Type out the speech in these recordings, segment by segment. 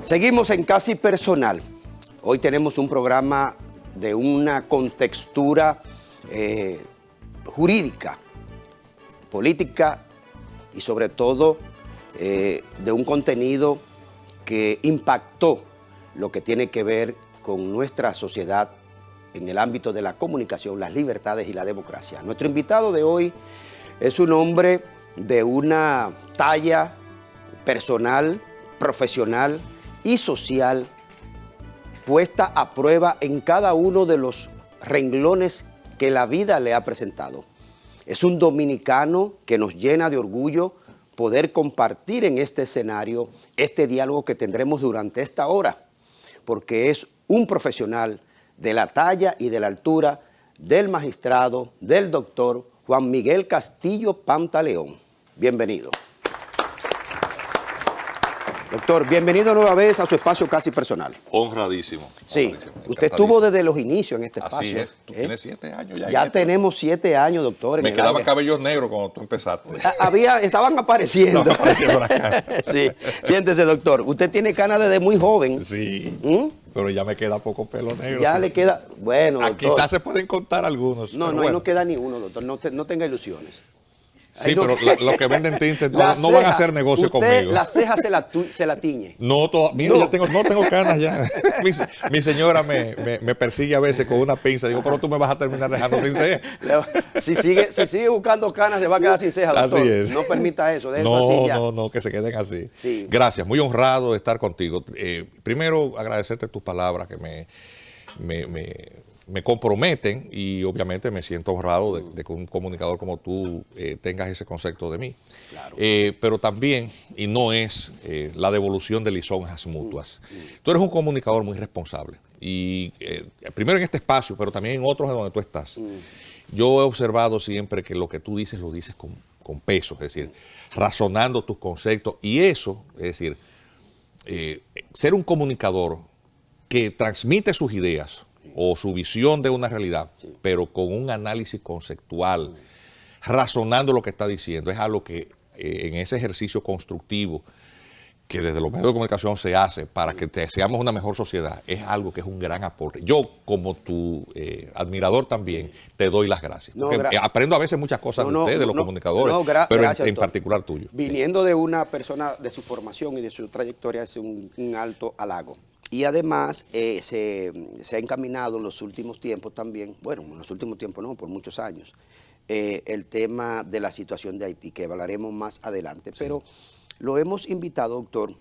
Seguimos en Casi Personal. Hoy tenemos un programa de una contextura jurídica, política y sobre todo de un contenido que impactó lo que tiene que ver con nuestra sociedad en el ámbito de la comunicación, las libertades y la democracia. Nuestro invitado de hoy es un hombre de una talla personal, profesional y social puesta a prueba en cada uno de los renglones que la vida le ha presentado. Es un dominicano que nos llena de orgullo poder compartir en este escenario este diálogo que tendremos durante esta hora, porque es un profesional de la talla y de la altura del magistrado, del doctor Juan Miguel Castillo Pantaleón. Bienvenido. Doctor, bienvenido nueva vez a su espacio Casi Personal. Honradísimo. Sí, honradísimo, usted estuvo desde los inicios en este espacio. Así es, tú tienes 7 años ya. Ya tenemos 7 años, doctor. Me quedaban cabellos negros cuando tú empezaste. Estaban apareciendo. No, apareció por acá. Sí, siéntese, doctor. Usted tiene canas desde muy joven. Sí, pero ya me queda poco pelo negro. Ya sí. le queda, bueno, doctor. Quizás se pueden contar algunos. No, bueno. no queda ni uno, doctor. No tenga ilusiones. Sí, pero los que venden tintes no van a hacer negocio conmigo. La ceja se la tiñe. No, mira, no tengo canas ya. Mi señora me persigue a veces con una pinza. Digo, pero tú me vas a terminar dejando sin ceja. Si sigue buscando canas, se va a quedar sin ceja, doctor. Así es. No permita eso. Así ya. No, que se queden así. Sí. Gracias, muy honrado de estar contigo. Primero, agradecerte tus palabras que me comprometen y obviamente me siento honrado de que un comunicador como tú tengas ese concepto de mí. Claro. Pero también, y no es la devolución de lisonjas mutuas, tú eres un comunicador muy responsable y primero en este espacio, pero también en otros en donde tú estás. Yo he observado siempre que lo que tú dices lo dices con peso, es decir, razonando tus conceptos y eso, es decir, ser un comunicador que transmite sus ideas o su visión de una realidad, pero con un análisis conceptual, razonando lo que está diciendo. Es algo que en ese ejercicio constructivo que desde los medios de comunicación se hace para que seamos una mejor sociedad, es algo que es un gran aporte. Yo, como tu admirador también, te doy las gracias. Aprendo a veces muchas cosas de ustedes, de los comunicadores, pero gracias, en particular tuyo. Viniendo de una persona de su formación y de su trayectoria, es un alto halago. Y además se ha encaminado en los últimos tiempos también, bueno, en los últimos tiempos no, por muchos años, el tema de la situación de Haití, que hablaremos más adelante. Sí. Pero lo hemos invitado, doctor,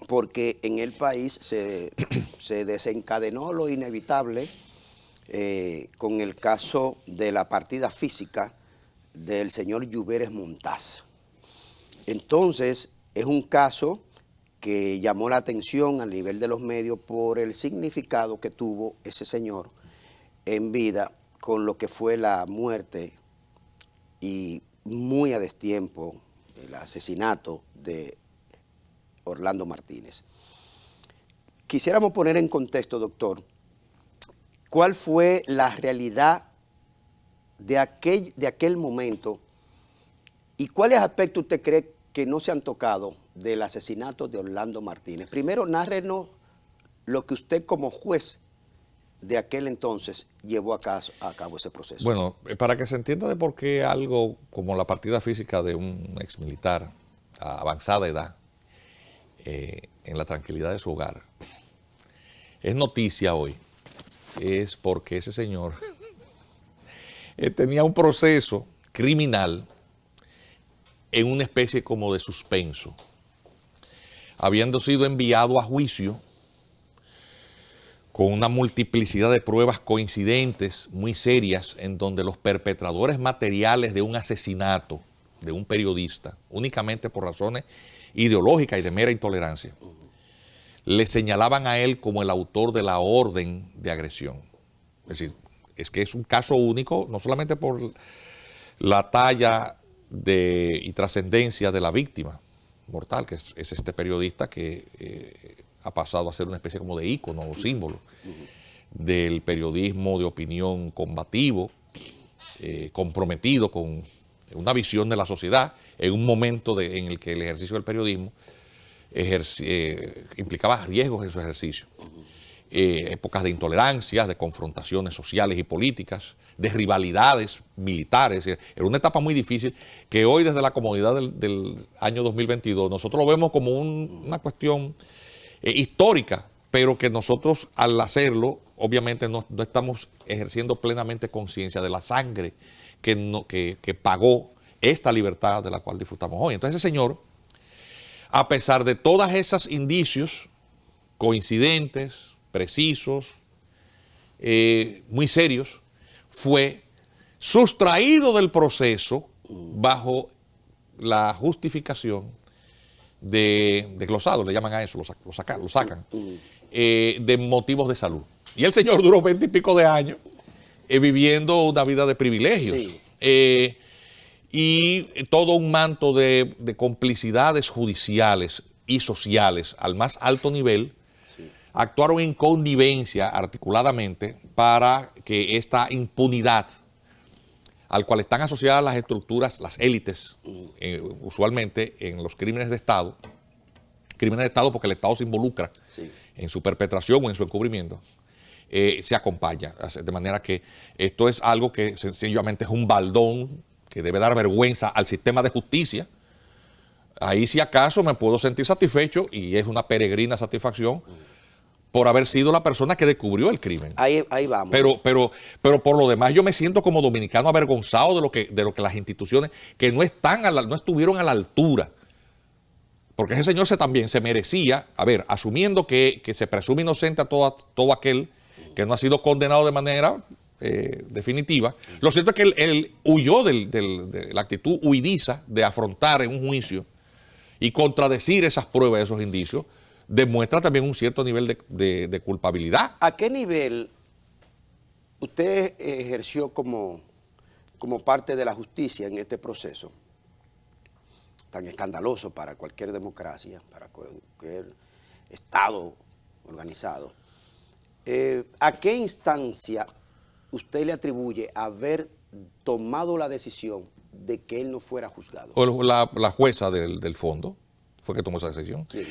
porque en el país se desencadenó lo inevitable con el caso de la partida física del señor Lluveres Montaz. Entonces, es un caso que llamó la atención a nivel de los medios por el significado que tuvo ese señor en vida con lo que fue la muerte y muy a destiempo el asesinato de Orlando Martínez. Quisiéramos poner en contexto, doctor, cuál fue la realidad de aquel momento y cuáles aspectos usted cree que no se han tocado del asesinato de Orlando Martínez. Primero, nárrenos lo que usted como juez de aquel entonces llevó a cabo ese proceso. Bueno, para que se entienda de por qué algo como la partida física de un exmilitar a avanzada edad, en la tranquilidad de su hogar, es noticia hoy, es porque ese señor tenía un proceso criminal en una especie como de suspenso, habiendo sido enviado a juicio con una multiplicidad de pruebas coincidentes muy serias en donde los perpetradores materiales de un asesinato de un periodista, únicamente por razones ideológicas y de mera intolerancia, le señalaban a él como el autor de la orden de agresión. Es decir, es que es un caso único, no solamente por la talla y trascendencia de la víctima mortal, que es este periodista que ha pasado a ser una especie como de ícono o símbolo del periodismo de opinión combativo, comprometido con una visión de la sociedad en un momento en el que el ejercicio del periodismo implicaba riesgos en su ejercicio. Épocas de intolerancias, de confrontaciones sociales y políticas, de rivalidades militares. Era una etapa muy difícil que hoy, desde la comodidad del año 2022, nosotros lo vemos como una cuestión histórica, pero que nosotros, al hacerlo, obviamente no estamos ejerciendo plenamente conciencia de la sangre que pagó esta libertad de la cual disfrutamos hoy. Entonces, ese señor, a pesar de todos esos indicios coincidentes, precisos, muy serios, fue sustraído del proceso bajo la justificación de glosado, le llaman a eso, lo sacan, de motivos de salud. Y el señor duró 20 y pico de años viviendo una vida de privilegios. Sí. Y todo un manto de complicidades judiciales y sociales al más alto nivel, sí, actuaron en connivencia articuladamente para que esta impunidad, al cual están asociadas las estructuras, las élites, usualmente en los crímenes de Estado porque el Estado se involucra, sí, en su perpetración o en su encubrimiento, se acompaña. De manera que esto es algo que sencillamente es un baldón que debe dar vergüenza al sistema de justicia. Ahí, si acaso, me puedo sentir satisfecho, y es una peregrina satisfacción, por haber sido la persona que descubrió el crimen. Ahí vamos. Pero por lo demás, yo me siento como dominicano avergonzado de lo que las instituciones que no estuvieron a la altura. Porque ese señor también se merecía, asumiendo que se presume inocente a todo aquel que no ha sido condenado de manera definitiva. Lo cierto es que él huyó de la actitud huidiza de afrontar en un juicio y contradecir esas pruebas, esos indicios, demuestra también un cierto nivel de culpabilidad. ¿A qué nivel usted ejerció como parte de la justicia en este proceso tan escandaloso para cualquier democracia, para cualquier Estado organizado? ¿A qué instancia usted le atribuye haber tomado la decisión de que él no fuera juzgado? La jueza del fondo fue que tomó esa decisión. ¿Quién?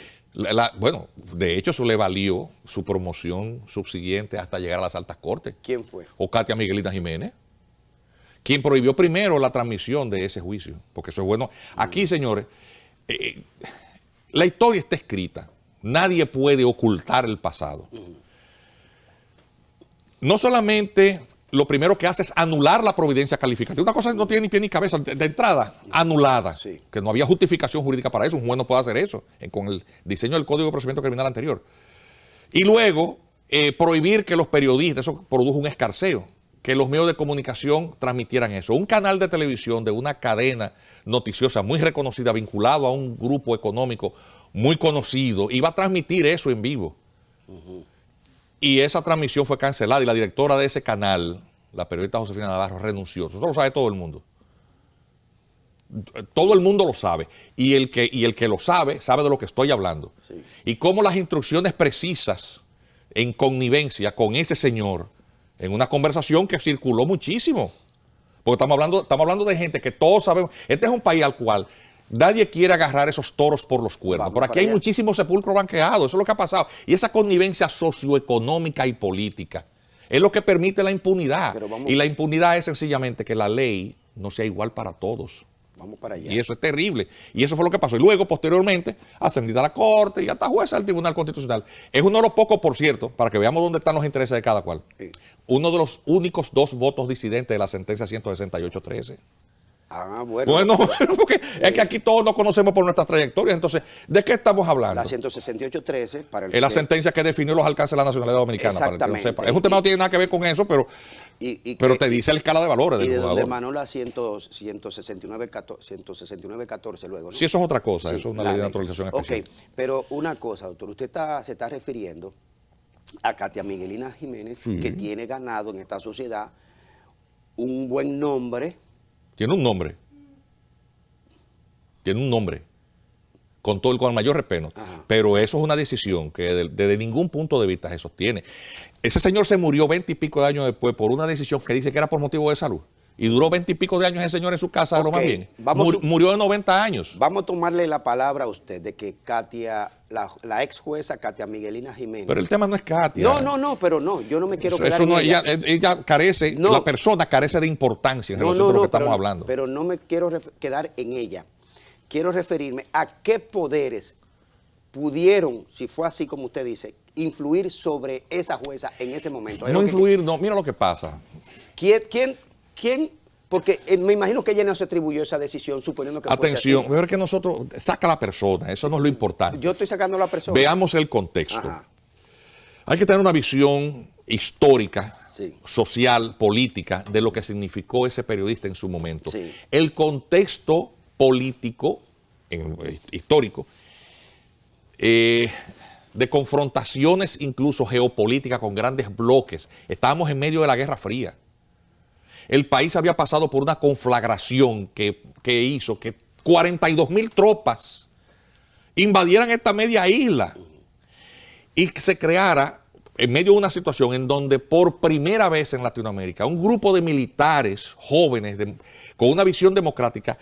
Bueno, de hecho, eso le valió su promoción subsiguiente hasta llegar a las altas cortes. ¿Quién fue? Katia Miguelina Jiménez, quien prohibió primero la transmisión de ese juicio, porque eso es bueno. Aquí, señores, la historia está escrita. Nadie puede ocultar el pasado. No solamente lo primero que hace es anular la providencia calificativa. Una cosa que no tiene ni pie ni cabeza, de entrada, anulada. Sí. Que no había justificación jurídica para eso. Un juez no puede hacer eso con el diseño del Código de Procedimiento Criminal anterior. Y luego, prohibir que los periodistas, eso produjo un escarceo, que los medios de comunicación transmitieran eso. Un canal de televisión de una cadena noticiosa muy reconocida, vinculado a un grupo económico muy conocido, iba a transmitir eso en vivo. Y esa transmisión fue cancelada y la directora de ese canal, la periodista Josefina Navarro, renunció. Eso lo sabe todo el mundo. Todo el mundo lo sabe. Y el que lo sabe, sabe de lo que estoy hablando. Sí. Y cómo las instrucciones precisas, en connivencia con ese señor, en una conversación que circuló muchísimo. Porque estamos hablando de gente que todos sabemos. Este es un país al cual nadie quiere agarrar esos toros por los cuernos. Por aquí hay muchísimos sepulcros banqueados. Eso es lo que ha pasado. Y esa connivencia socioeconómica y política es lo que permite la impunidad. Y la impunidad es sencillamente que la ley no sea igual para todos. Vamos para allá. Y eso es terrible. Y eso fue lo que pasó. Y luego, posteriormente, ascendida a la Corte y hasta jueza del Tribunal Constitucional. Es uno de los pocos, por cierto, para que veamos dónde están los intereses de cada cual. Sí. Uno de los únicos 2 votos disidentes de la sentencia 168-13. Ah, bueno. Bueno, porque es que aquí todos nos conocemos por nuestras trayectorias. Entonces, ¿de qué estamos hablando? La 168-13 para es la sentencia que definió los alcances de la nacionalidad dominicana. Exactamente. Para el que lo sepa. Es un tema que no tiene nada que ver con eso, pero te dice la escala de valores del jugador. Y de donde emanó la 169-14 luego, ¿no? Sí, eso es otra cosa. Sí, eso es una ley de naturalización especial. Ok, pero una cosa, doctor. Usted se está refiriendo a Katia Miguelina Jiménez, sí, que tiene ganado en esta sociedad un buen nombre. Tiene un nombre. Con el mayor respeto. Ajá. Pero eso es una decisión que desde ningún punto de vista se sostiene. Ese señor se murió 20 y pico de años después por una decisión que dice que era por motivo de salud. Y duró 20 y pico de años ese señor en su casa, lo más bien. Murió de 90 años. Vamos a tomarle la palabra a usted de que Katia, la ex jueza Katia Miguelina Jiménez. Pero el tema no es Katia. Pero yo no me quiero quedar eso en no, ella. Ella carece, la persona carece de importancia en relación con lo que estamos hablando. Pero no me quiero quedar en ella. Quiero referirme a qué poderes pudieron, si fue así como usted dice, influir sobre esa jueza en ese momento. No influir, no. Mira lo que pasa. ¿Quién? Porque me imagino que ella no se atribuyó esa decisión suponiendo que atención, fuese así. ver que nosotros saca a la persona, eso no es lo importante. Yo estoy sacando a la persona. Veamos el contexto. Ajá. Hay que tener una visión histórica, sí, social, política, de lo que significó ese periodista en su momento. Sí. El contexto político, histórico, de confrontaciones incluso geopolíticas con grandes bloques. Estábamos en medio de la Guerra Fría. El país había pasado por una conflagración que hizo que 42,000 tropas invadieran esta media isla y se creara, en medio de una situación en donde por primera vez en Latinoamérica, un grupo de militares jóvenes con una visión democrática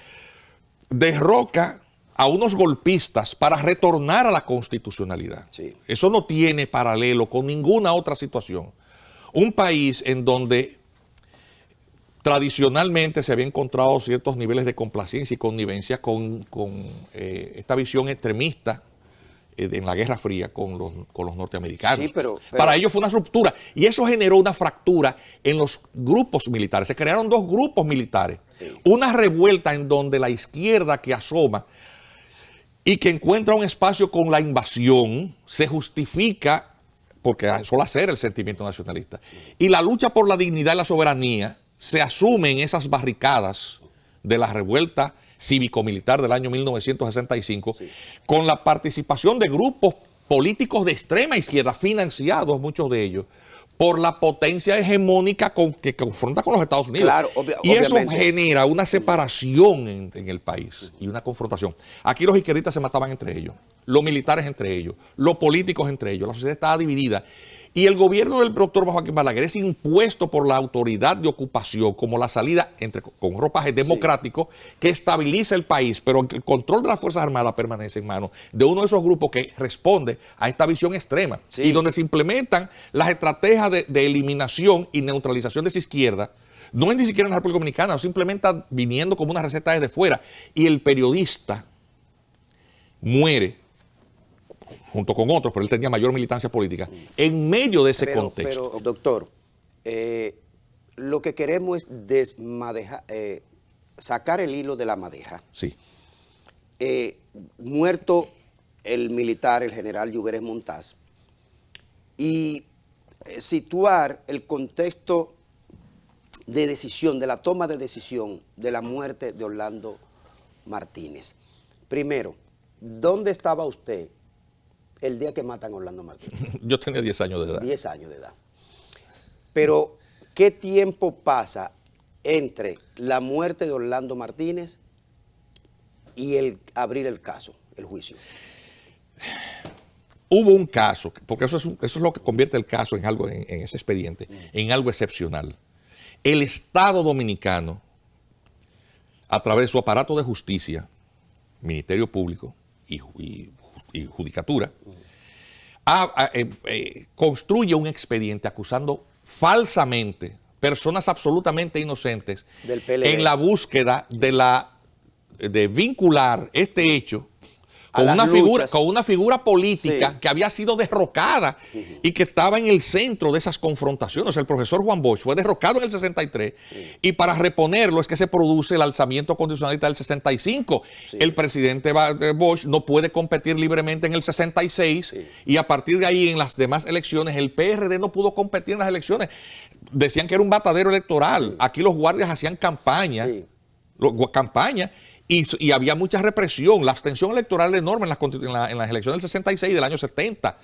derroca a unos golpistas para retornar a la constitucionalidad. Sí. Eso no tiene paralelo con ninguna otra situación. Un país en donde tradicionalmente se había encontrado ciertos niveles de complacencia y connivencia con esta visión extremista en la Guerra Fría con los norteamericanos. Sí, pero para ellos fue una ruptura y eso generó una fractura en los grupos militares. Se crearon dos grupos militares. Sí. Una revuelta en donde la izquierda que asoma y que encuentra un espacio con la invasión se justifica porque suele ser el sentimiento nacionalista. Y la lucha por la dignidad y la soberanía se asumen esas barricadas de la revuelta cívico-militar del año 1965, sí, con la participación de grupos políticos de extrema izquierda, financiados muchos de ellos, por la potencia hegemónica que confronta con los Estados Unidos. Claro, y eso genera una separación en el país y una confrontación. Aquí los izquierdistas se mataban entre ellos, los militares entre ellos, los políticos entre ellos, la sociedad estaba dividida. Y el gobierno del doctor Joaquín Balaguer es impuesto por la autoridad de ocupación como la salida con ropaje democrático, sí, que estabiliza el país, pero el control de las Fuerzas Armadas permanece en manos de uno de esos grupos que responde a esta visión extrema, sí, y donde se implementan las estrategias de eliminación y neutralización de esa izquierda. No es ni siquiera en la República Dominicana, simplemente viniendo como una receta desde fuera. Y el periodista muere junto con otros, pero él tenía mayor militancia política, en medio de ese contexto. Pero, doctor, lo que queremos es sacar el hilo de la madeja. Sí. Muerto el militar, el general Lluveres Montaz, y situar el contexto de decisión, de la toma de decisión de la muerte de Orlando Martínez. Primero, ¿dónde estaba usted el día que matan a Orlando Martínez? Yo tenía 10 años de edad. 10 años de edad. Pero, ¿qué tiempo pasa entre la muerte de Orlando Martínez y el abrir el caso, el juicio? Hubo un caso, porque eso es lo que convierte el caso en algo, en ese expediente, en algo excepcional. El Estado Dominicano, a través de su aparato de justicia, Ministerio Público y Judicatura, construye un expediente acusando falsamente personas absolutamente inocentes del PLD, en la búsqueda de vincular este hecho con una figura política, sí, que había sido derrocada y que estaba en el centro de esas confrontaciones. El profesor Juan Bosch fue derrocado en el 63 y para reponerlo es que se produce el alzamiento constitucionalista del 65. Sí. El presidente Bosch no puede competir libremente en el 66, sí, y a partir de ahí en las demás elecciones el PRD no pudo competir en las elecciones. Decían que era un matadero electoral. Sí. Aquí los guardias hacían campaña, sí, y había mucha represión. La abstención electoral era enorme en las elecciones del 66 y del año 70.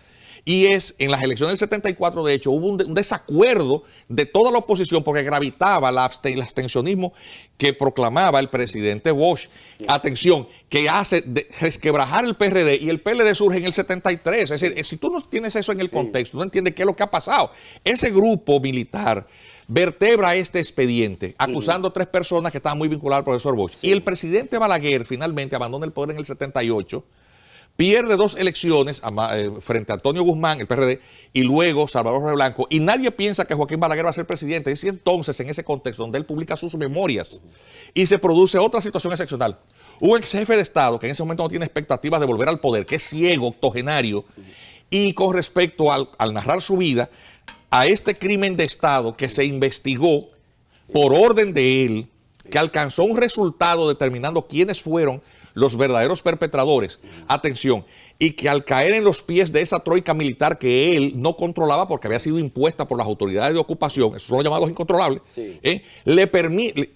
Y en las elecciones del 74, de hecho, hubo un desacuerdo de toda la oposición porque gravitaba el abstencionismo que proclamaba el presidente Bosch. Atención, que hace resquebrajar el PRD, y el PLD surge en el 73. Es decir, si tú no tienes eso en el contexto, no entiendes qué es lo que ha pasado. Ese grupo militar vertebra este expediente, acusando a 3 personas que estaban muy vinculadas al profesor Bosch. Sí. Y el presidente Balaguer finalmente abandona el poder en el 78, pierde 2 elecciones frente a Antonio Guzmán, el PRD, y luego Salvador Jorge Blanco, y nadie piensa que Joaquín Balaguer va a ser presidente. Es entonces, en ese contexto, donde él publica sus memorias y se produce otra situación excepcional. Un ex jefe de Estado que en ese momento no tiene expectativas de volver al poder, que es ciego, octogenario, y con respecto al narrar su vida, a este crimen de Estado que se investigó por orden de él, que alcanzó un resultado determinando quiénes fueron los verdaderos perpetradores, atención, y que al caer en los pies de esa troika militar que él no controlaba porque había sido impuesta por las autoridades de ocupación, esos son los llamados incontrolables, sí.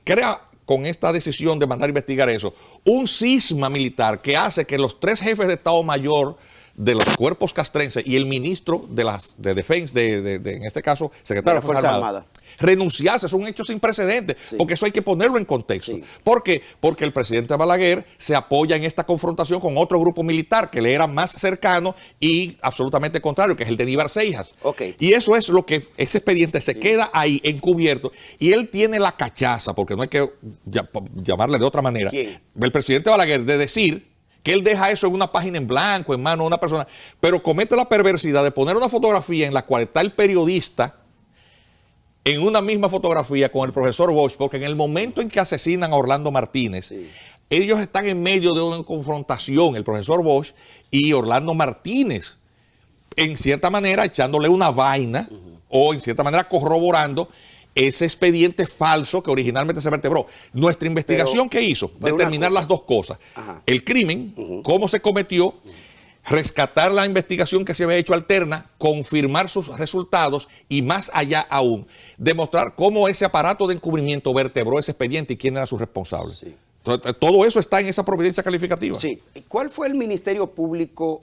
Crea con esta decisión de mandar a investigar eso, un cisma militar que hace que los 3 jefes de Estado Mayor de los cuerpos castrenses y el ministro de Defensa, en este caso, secretario de la Fuerza Armada, renunciarse. Es un hecho sin precedentes, sí. Porque eso hay que ponerlo en contexto. Sí. ¿Por qué? Porque el presidente Balaguer se apoya en esta confrontación con otro grupo militar que le era más cercano y absolutamente contrario, que es el de Aníbal Seijas. Okay. Y eso es lo que ese expediente se queda ahí encubierto, y él tiene la cachaza, porque no hay que llamarle de otra manera. ¿Quién? El presidente Balaguer, de decir que él deja eso en una página en blanco, en mano de una persona, pero comete la perversidad de poner una fotografía en la cual está el periodista en una misma fotografía con el profesor Bosch, porque en el momento en que asesinan a Orlando Martínez, sí. Ellos están en medio de una confrontación, el profesor Bosch y Orlando Martínez, en cierta manera echándole una vaina, o en cierta manera corroborando ese expediente falso que originalmente se vertebró. Nuestra investigación, ¿qué hizo? Determinar las 2 cosas. Ajá. El crimen, cómo se cometió, rescatar la investigación que se había hecho alterna, confirmar sus resultados y, más allá aún, demostrar cómo ese aparato de encubrimiento vertebró ese expediente y quién era su responsable. Sí. Entonces, todo eso está en esa providencia calificativa. Sí. ¿Cuál fue el Ministerio Público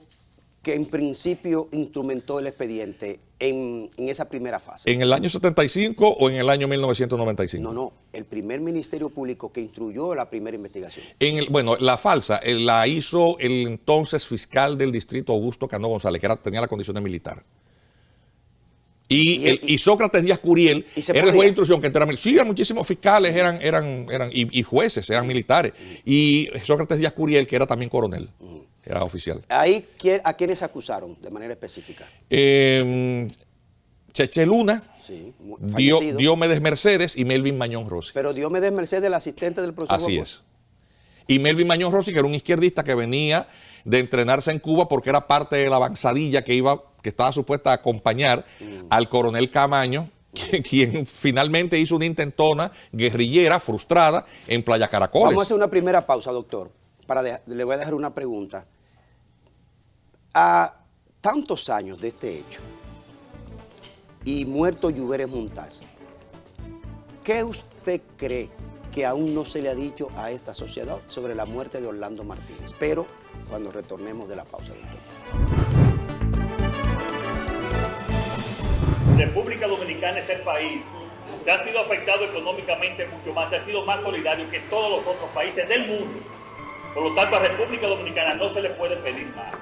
que en principio instrumentó el expediente en esa primera fase? ¿En el año 75 o en el año 1995? No, el primer Ministerio Público que instruyó la primera investigación. Bueno, la falsa la hizo el entonces fiscal del distrito, Augusto Cano González, que tenía la condición de militar. Y Sócrates Díaz Curiel era el juez de instrucción que era militar. Sí, eran muchísimos fiscales y jueces, eran militares. Y Sócrates Díaz Curiel, que era también coronel. Era oficial. ¿Ahí a quiénes acusaron de manera específica? Cheche Luna, sí, Diomedes Mercedes y Melvin Mañón Rossi. Pero Diomedes Mercedes, el asistente del profesor Así Bosch. Es. Y Melvin Mañón Rossi, que era un izquierdista que venía de entrenarse en Cuba porque era parte de la avanzadilla que estaba supuesta a acompañar al coronel Camaño, quien finalmente hizo una intentona guerrillera frustrada en Playa Caracoles. Vamos a hacer una primera pausa, doctor. Le voy a dejar una pregunta. A tantos años de este hecho y muerto Lluveres Montaz, ¿qué usted cree que aún no se le ha dicho a esta sociedad sobre la muerte de Orlando Martínez? Pero cuando retornemos de la pausa, doctor. República Dominicana es el país que ha sido afectado económicamente mucho más, ha sido más solidario que todos los otros países del mundo. Por lo tanto, a República Dominicana no se le puede pedir más.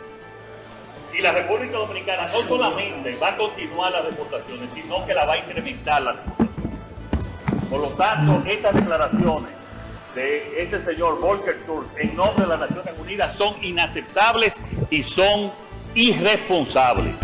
Y la República Dominicana no solamente va a continuar las deportaciones, sino que la va a incrementar las deportaciones. Por lo tanto, esas declaraciones de ese señor Volker Turk en nombre de las Naciones Unidas son inaceptables y son irresponsables.